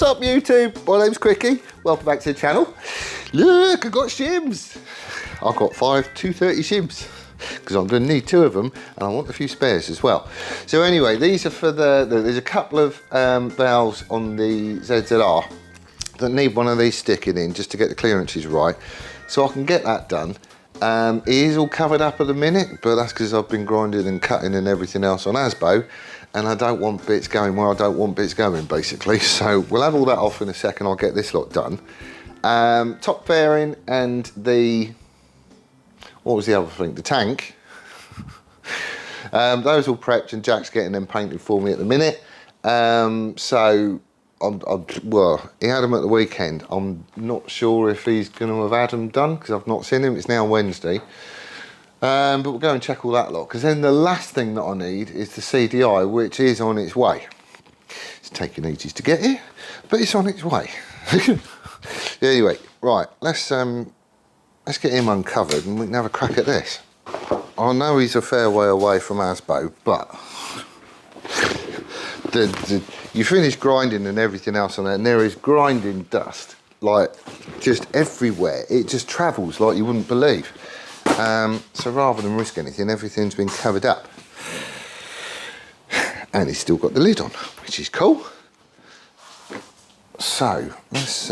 What's up YouTube? My name's Quickie. Welcome back to the channel. Look, I've got shims. I've got 5 230 shims because I'm going to need 2 of them and I want a few spares as well. So anyway, these are for there's a couple of valves on the ZZR that need one of these sticking in just to get the clearances right. So I can get that done. It is all covered up at the minute, but that's because I've been grinding and cutting and everything else on ASBO, and I don't want bits going where I don't want bits going, basically. So we'll have all that off in a second. I'll get this lot done. Top fairing and the, what was the other thing? The tank. Those all prepped and Jack's getting them painted for me at the minute. So well, he had them at the weekend. I'm not sure if he's going to have had them done because I've not seen him. It's now Wednesday. But we'll go and check all that lot, because then the last thing that I need is the CDI, which is on its way. It's taking ages to get here, but it's on its way. Anyway, right, let's get him uncovered and we can have a crack at this. I know he's a fair way away from ASBO, but you finish grinding and everything else on there, and there is grinding dust, like, just everywhere. It just travels like you wouldn't believe. So rather than risk anything, everything's been covered up. And it's still got the lid on, which is cool. So, let's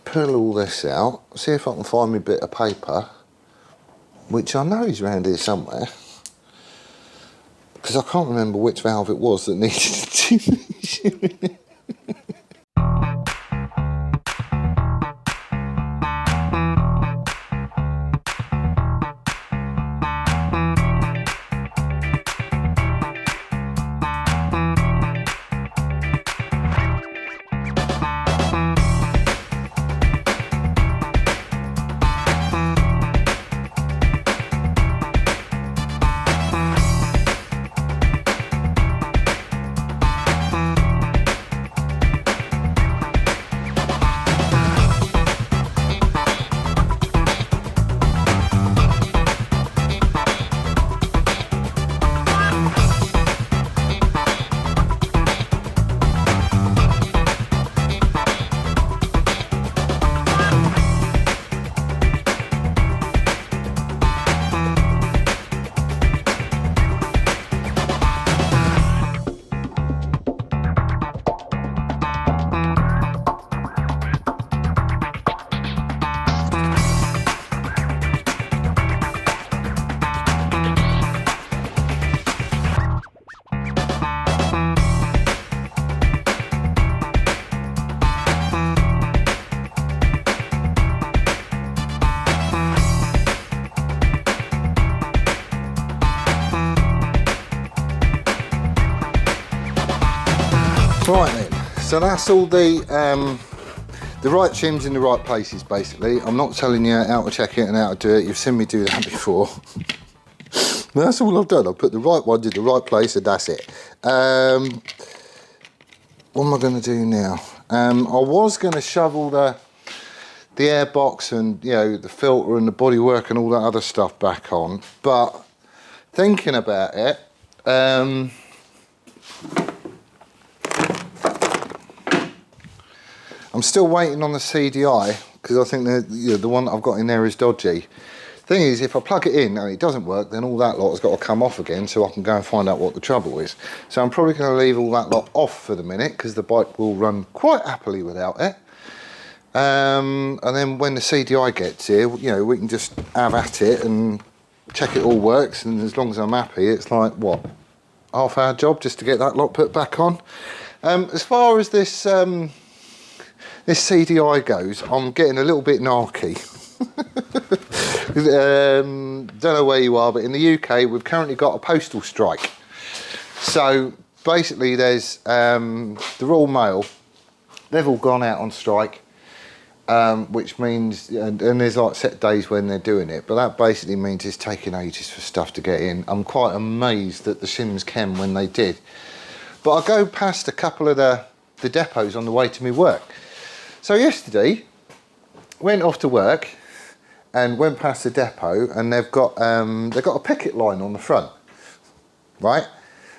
pull all this out, see if I can find me a bit of paper, which I know is around here somewhere. Because I can't remember which valve it was that needed to. Right then, so that's all the right shims in the right places, basically. I'm not telling you how to check it and how to do it. You've seen me do that before. That's all I've done. I've put the right one in the right place and that's it. What am I going to do now? I was going to shovel the airbox and, you know, the filter and the bodywork and all that other stuff back on, but thinking about it, I'm still waiting on the CDI because I think the one that I've got in there is dodgy. Thing is, if I plug it in and it doesn't work, then all that lot has got to come off again so I can go and find out what the trouble is. So I'm probably going to leave all that lot off for the minute because the bike will run quite happily without it. And then when the CDI gets here, you know, we can just have at it and check it all works. And as long as I'm happy, it's like, what, half-hour job just to get that lot put back on. As far as this CDI goes, I'm getting a little bit narky. Don't know where you are, but in the UK we've currently got a postal strike. So basically there's the Royal Mail, they've all gone out on strike, which means, and there's like set days when they're doing it, but that basically means it's taking ages for stuff to get in. I'm quite amazed that the Sims came when they did. But I go past a couple of the depots on the way to my work. So yesterday, went off to work and went past the depot, and they've got a picket line on the front, right?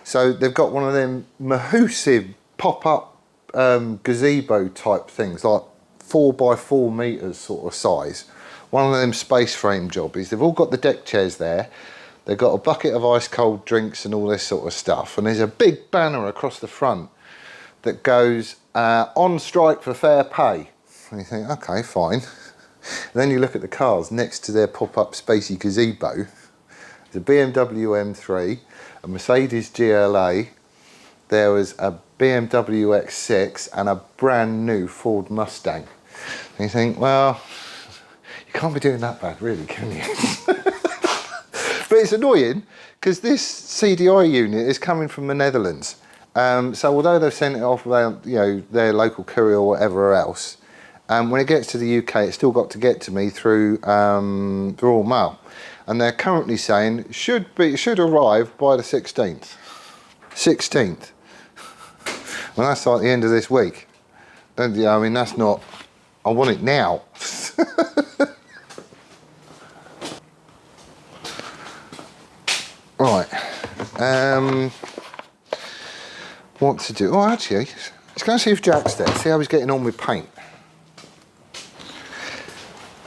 So they've got one of them massive pop-up gazebo type things, like 4 by 4 meters sort of size. One of them space frame jobbies. They've all got the deck chairs there. They've got a bucket of ice cold drinks and all this sort of stuff. And there's a big banner across the front that goes on strike for fair pay. And you think, okay, fine. And then you look at the cars next to their pop-up spacey gazebo. There's a BMW M3, a Mercedes GLA. There was a BMW X6 and a brand new Ford Mustang. And you think, well, you can't be doing that bad, really, can you? But it's annoying because this CDI unit is coming from the Netherlands. So although they've sent it off with their local courier or whatever else, when it gets to the UK, it's still got to get to me through Royal Mail. And they're currently saying it should arrive by the 16th. 16th. Well, that's like the end of this week. I mean, that's not, I want it now. Right. What to do? Oh, actually, let's go and see if Jack's there, see how he's getting on with paint.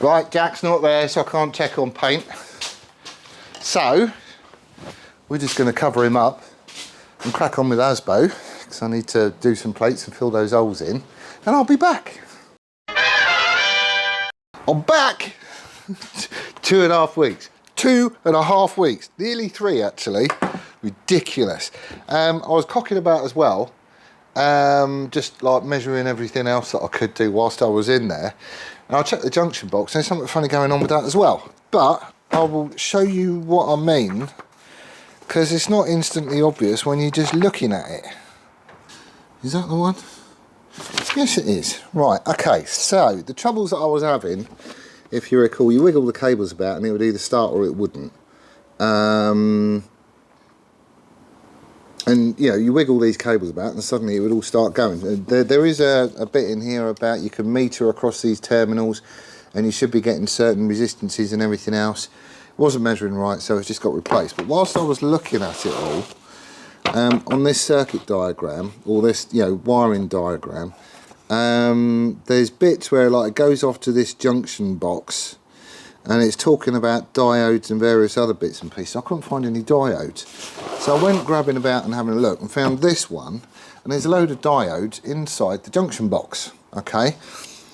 Right, Jack's not there, so I can't check on paint. So, we're just going to cover him up and crack on with ASBO, because I need to do some plates and fill those holes in, and I'll be back. I'm back! 2.5 weeks. 2.5 weeks. Nearly 3, actually. Ridiculous. I was cocking about as well, just like measuring everything else that I could do whilst I was in there. And I checked the junction box, and there's something funny going on with that as well. But I will show you what I mean, because it's not instantly obvious when you're just looking at it. Is that the one? Yes, it is. Right, okay, so the troubles that I was having, if you recall, you wiggle the cables about and it would either start or it wouldn't. And you wiggle these cables about and suddenly it would all start going. There is a bit in here about you can meter across these terminals and you should be getting certain resistances and everything else. It wasn't measuring right, so it's just got replaced. But whilst I was looking at it all, on this circuit diagram, or this wiring diagram, there's bits where like it goes off to this junction box and it's talking about diodes and various other bits and pieces. I couldn't find any diodes, so I went grabbing about and having a look and found this one, and there's a load of diodes inside the junction box. Okay,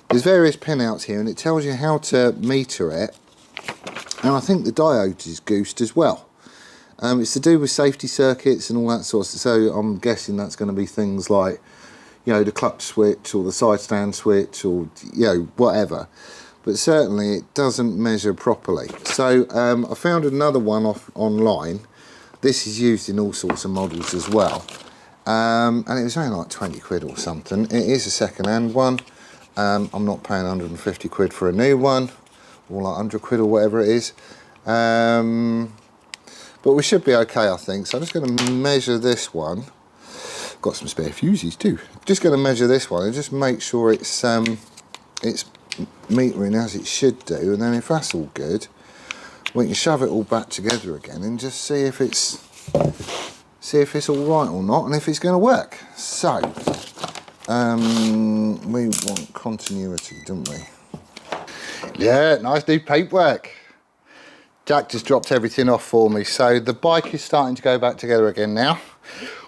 there's various pinouts here and it tells you how to meter it, and I think the diode is goosed as well. It's to do with safety circuits and all that sort of stuff, so I'm guessing that's going to be things like the clutch switch or the side stand switch or whatever, but certainly it doesn't measure properly. So I found another one online. This is used in all sorts of models as well, and it was only like 20 quid or something. It is a second-hand one. I'm not paying 150 quid for a new one, or like 100 quid or whatever it is, but we should be okay, I think. So I'm just going to measure this one. Got some spare fuses too. Just going to measure this one and just make sure it's metering as it should do, and then if that's all good, we can shove it all back together again and just see if it's all right or not, and if it's going to work. So we want continuity, don't we? Yeah, nice new paintwork. Jack just dropped everything off for me, so the bike is starting to go back together again now,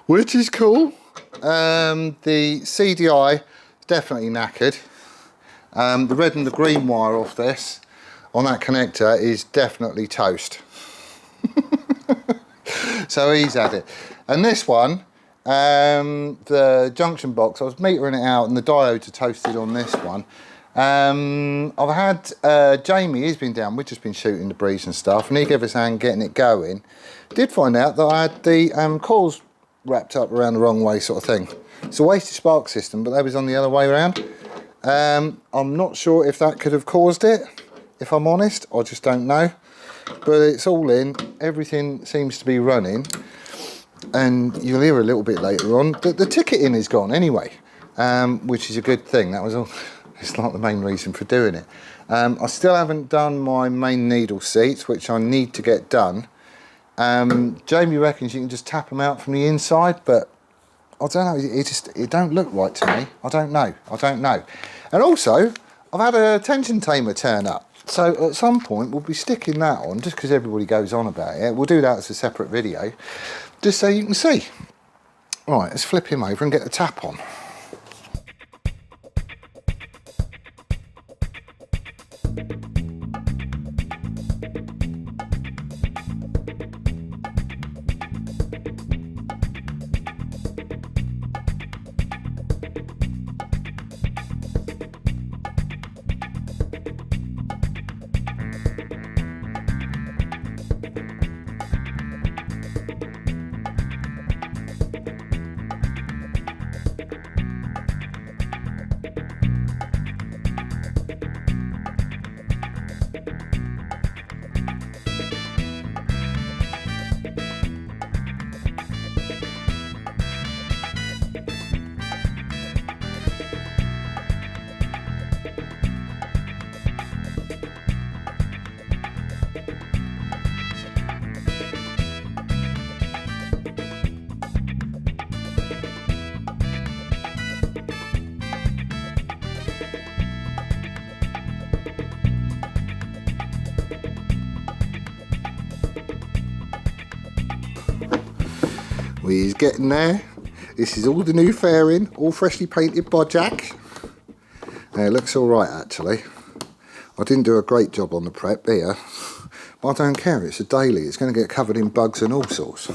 which is cool. The CDI is definitely knackered. The red and the green wire off this on that connector is definitely toast. So he's had it. And this one, the junction box, I was metering it out and the diodes are toasted on this one. I've had Jamie, he's been down, we've just been shooting the breeze and stuff, and he gave us a hand getting it going. Did find out that I had the coils wrapped up around the wrong way, sort of thing. It's a wasted spark system, but that was on the other way around. I'm not sure if that could have caused it, if I'm honest, I just don't know. But it's all in, everything seems to be running, and you'll hear a little bit later on that the ticketing is gone anyway, which is a good thing. That was all. It's not the main reason for doing it. I still haven't done my main needle seats, which I need to get done. Jamie reckons you can just tap them out from the inside, but I don't know, it don't look right to me. I don't know. And also, I've had a tension tamer turn up. So at some point we'll be sticking that on, just because everybody goes on about it. We'll do that as a separate video, just so you can see. Right, let's flip him over and get the tap on. He's getting there. This is all the new fairing, all freshly painted by Jack. It looks all right actually. I didn't do a great job on the prep here, but I don't care, it's a daily. It's going to get covered in bugs and all sorts.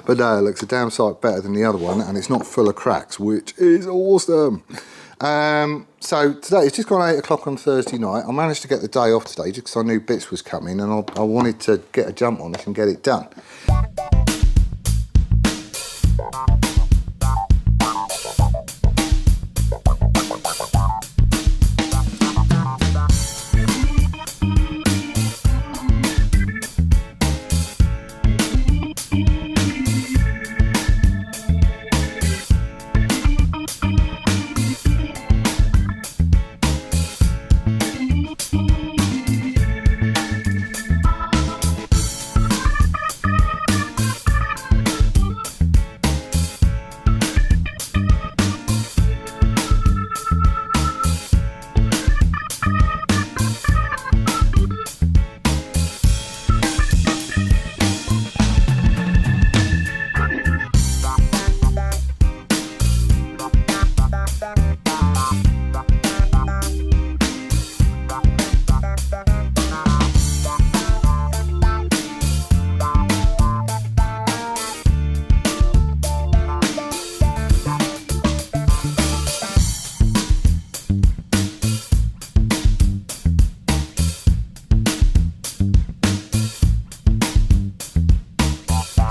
But no, it looks a damn sight better than the other one, and it's not full of cracks, which is awesome. So today, it's just gone 8 o'clock on Thursday night. I managed to get the day off today just because I knew bits was coming, and I wanted to get a jump on this and get it done.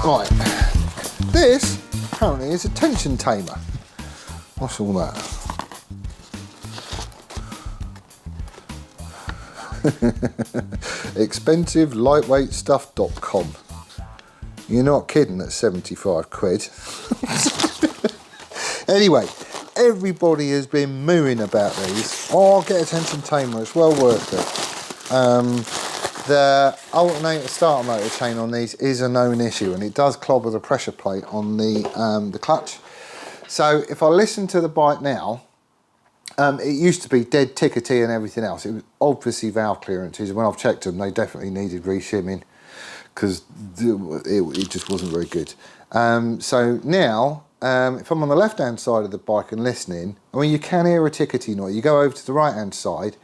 Right, this apparently is a tension tamer. What's all that? ExpensiveLightweightStuff.com. You're not kidding at 75 quid. Anyway, everybody has been mooing about these. Oh, I'll get a tension tamer, it's well worth it. The alternator starter motor chain on these is a known issue, and it does clobber the pressure plate on the clutch. So if I listen to the bike now, it used to be dead tickety and everything else. It was obviously valve clearances. When I've checked them, they definitely needed reshimming because it just wasn't very good. So now, if I'm on the left-hand side of the bike and listening, I mean, you can hear a tickety noise. You go over to the right-hand side,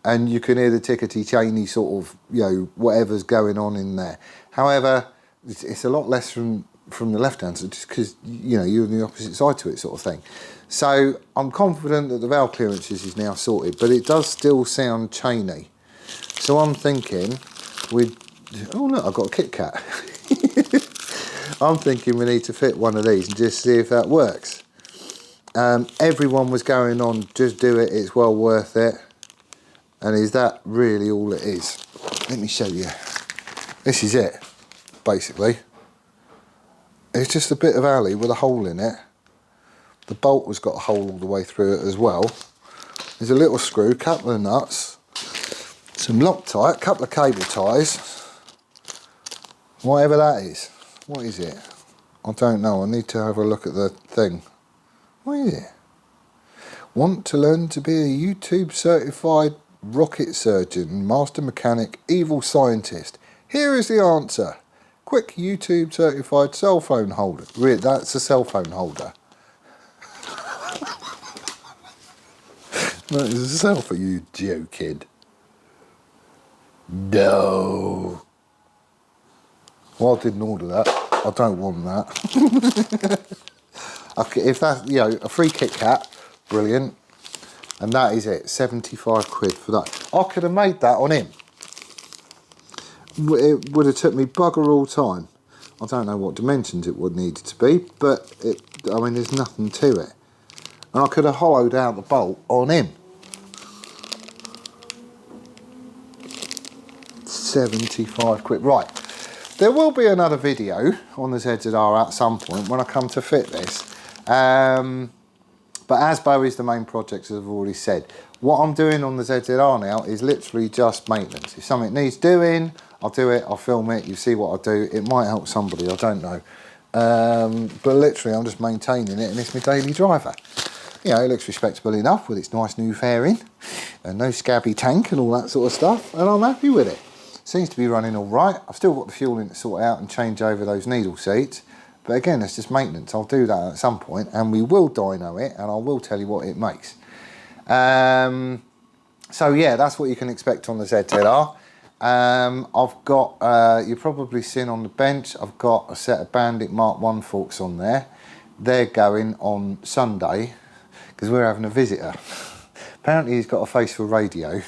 and you can hear the tickety chainy sort of, you know, whatever's going on in there. However, it's a lot less from the left hand side, just because, you know, you're on the opposite side to it sort of thing. So I'm confident that the valve clearances is now sorted, but it does still sound chainy. So I'm thinking oh look, I've got a Kit Kat. I'm thinking we need to fit one of these and just see if that works. Everyone was going on, just do it, it's well worth it. And is that really all it is? Let me show you. This is it, basically. It's just a bit of alley with a hole in it. The bolt has got a hole all the way through it as well. There's a little screw, couple of nuts, some Loctite, couple of cable ties, whatever that is. What is it? I don't know. I need to have a look at the thing. What is it? Want to learn to be a YouTube certified rocket surgeon, master mechanic, evil scientist? Here is the answer. Quick YouTube certified cell phone holder. Really, that's a cell phone holder. That is a cell phone, you joking? No. Well, I didn't order that. I don't want that. Okay, if that's, you know, a free Kit Kat, brilliant. And that is it, 75 quid for that. I could have made that on him. It would have took me bugger all time. I don't know what dimensions it would need to be, but I mean, there's nothing to it. And I could have hollowed out the bolt on him. 75 quid. Right, there will be another video on the ZZR at some point when I come to fit this. But ASBO is the main project, as I've already said. What I'm doing on the ZZR now is literally just maintenance. If something needs doing, I'll do it, I'll film it, you see what I do. It might help somebody, I don't know. But literally I'm just maintaining it, and it's my daily driver. You know, it looks respectable enough with its nice new fairing and no scabby tank and all that sort of stuff, and I'm happy with it. Seems to be running all right. I've still got the fuel in to sort out and change over those needle seats. But again, it's just maintenance. I'll do that at some point, and we will dyno it, and I will tell you what it makes. So yeah, that's what you can expect on the ZZR. I've got, you've probably seen on the bench, I've got a set of Bandit Mark 1 forks on there. They're going on Sunday, because we're having a visitor. Apparently he's got a face for radio.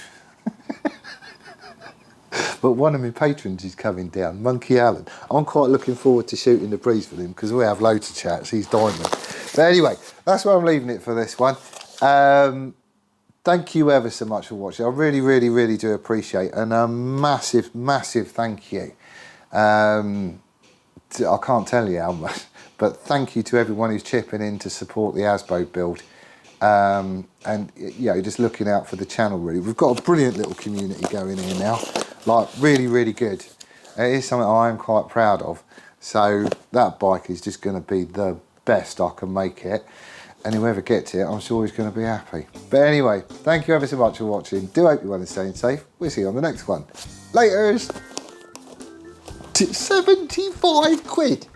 But one of my patrons is coming down, Monkey Allen. I'm quite looking forward to shooting the breeze with him because we have loads of chats. He's diamond. But anyway, that's where I'm leaving it for this one. Thank you ever so much for watching. I really, really, really do appreciate it. And a massive, massive thank you. I can't tell you how much, but thank you to everyone who's chipping in to support the ASBO build. And you know, just looking out for the channel really. We've got a brilliant little community going here now. Like really, really good. It is something I am quite proud of. So that bike is just going to be the best I can make it. And whoever gets it, I'm sure he's going to be happy. But anyway, thank you ever so much for watching. Do hope you're well and staying safe. We'll see you on the next one. Laters. 75 quid.